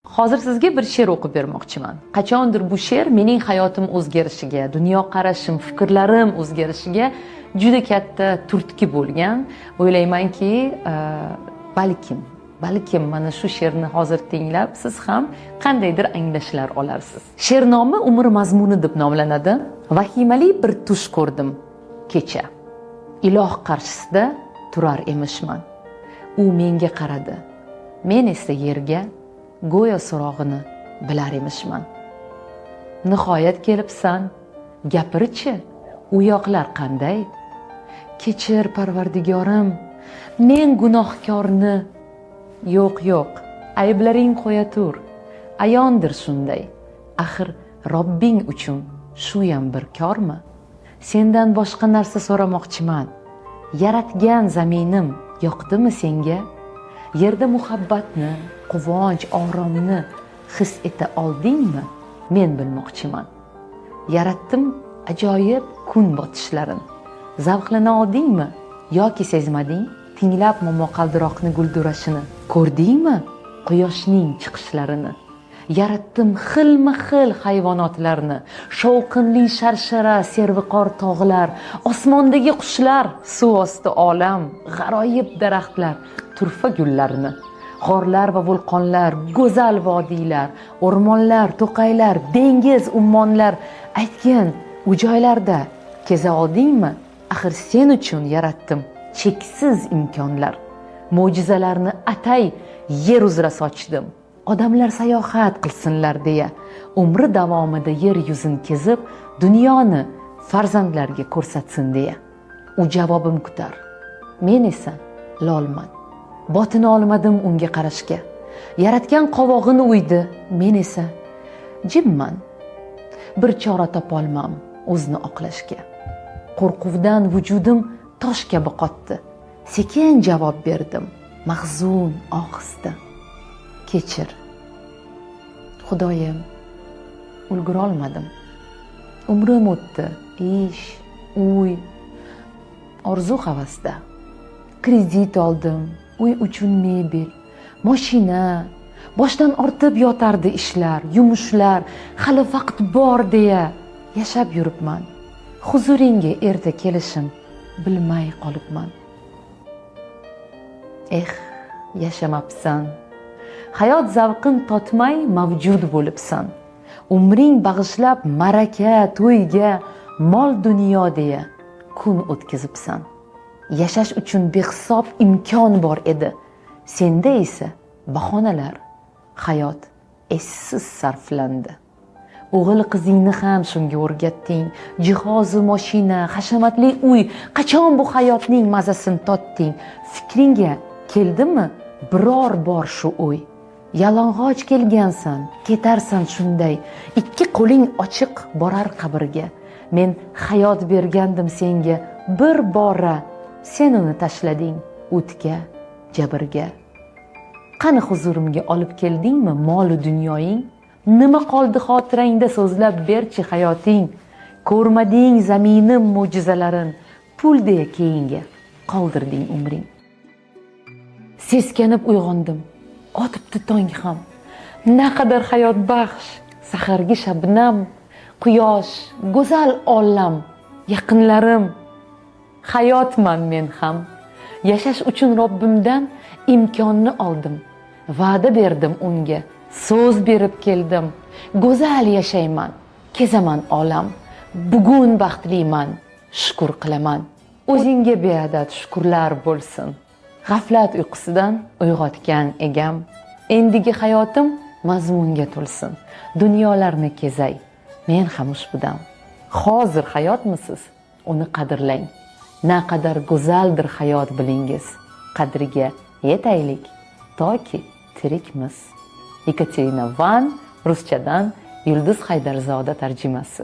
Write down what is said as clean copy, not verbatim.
Hozir sizga bir she'r o'qib bermoqchiman. Qachondir bu she'r mening hayotim o'zgarishiga, dunyoqarashim, fikrlarim o'zgarishiga juda katta turtki bo'lgan. O'ylaymanki, balkim mana shu she'rni hozir tinglab siz ham qandaydir anglashlar olarsiz. She'r nomi Umr mazmuni deb nomlanadi. Vahimali bir tush ko'rdim kecha. Iloh qarshisida turar emishman. U menga qaradi. Men esa yerga go'yo so'rog'ini bilar emishman. Nihoyat kelibsan, gapirchi, u yoqlar qanday? Kechir Parvardigorim, men gunohkorni. Yo'q, ayblaring qo'ya tur. Ayondir shunday. Axir Robbing uchun shu ham bir kormi? Sendan boshqa narsa so'ramoqchiman. Yaratgan zaminim yoqdimi senga? Yerda muhabbatni, quvonch, oromni his eta oldingmi? Men bilmoqchiman. Yaratdim ajoyib kun botishlarin. Zavqlana oldingmi yoki sezmading? Tinglab momaqaldiroqni guldurashini ko'rdingmi? Quyoshning chiqishlarini. Yaratdim xilma-xil hayvonotlarni, shovqinli sharshara, serviqor tog'lar, osmondagi qushlar, suv osti olam, g'aroyib daraxtlar, turfa gullarini, g'orlar va vulqonlar, go'zal vodiylar, o'rmonlar, to'qaylar, dengiz, ummonlar. Aytgin, u joylarda keza oldingmi? Axir sen uchun yaratdim cheksiz imkonlar. Mo'jizalarni atay yer uzra sochdim. Odamlar sayohat qilsinlar deya, umri davomida yer yuzini kezib, dunyoni farzandlarga ko'rsatsin deya. U javobim kutar. Men esa lolman. Botin olmadim unga qarashga. Yaratgan qovog'ini uydi, men esa jimman. Bir chora topolmam o'zni oqlashga. Qo'rquvdan vujudim tosh kabi qotdi. Sekin javob berdim, mahzun ohista. Kechir. Xudoyim, ulgura olmadim. Umrim o'tdi, ish, uy, orzu havasda. Kredit oldim, uy uchun mebel, mashina, boshdan ortib yotardi ishlar, yumushlar, hali vaqt bor deya yashab yuribman. Huzuringga erta kelishim bilmay qolibman. Yashamabsan. Hayot zavqin totmay mavjud bo'libsan. Umring bag'ishlab maraka, to'yga, mol dunyo deya kun o'tkazibsan. Yashash uchun behisob imkon bor edi. Senda esa bahonalar, hayot essiz sarflandi. O'g'il qizingni ham shunga o'rgatding. Jihozu mashina, hashamatli uy, qachon bu hayotning mazasini totding? Fikringga keldimi biror bor shu o'y? Yalang'och kelgansan, ketarsan shunday. Ikki qo'ling ochiq borar qabrga. Men hayot bergandim senga bir bora. Sen uni tashlading o'tga, jabrga. Qani huzurimga olib keldingmi mol dunyoying? Nima qoldi xotirangda so'zlab berchi hayoting? Ko'rmading zaminim mo'jizalarin, pul deya keyinga qoldirding umring. Seskanib uyg'ondim, otibdi tong ham. Naqadar hayot baxsh, sahargi shabnam, quyosh, go'zal olam, yaqinlarim. Hayotman men ham. Yashash uchun Robbimdan imkonni oldim. Va'da berdim unga, so'z berib keldim. Go'zal yashayman, kezaman olam. Bugun baxtliman, shukr qilaman. O'zingga beadad shukrlar bo'lsin. G'aflat uyqusidan uyg'otgan egam. Endigi hayotim mazmunga to'lsin. Dunyolarni kezay, men ham ushbudam. Hozir hayotmisiz? Uni qadrlang. Naqadar go'zaldir hayot bilingiz. Qadriga yetaylik toki tirikmiz. Ekaterina Van, ruschadan Yulduz Haydarzoda tarjimasi.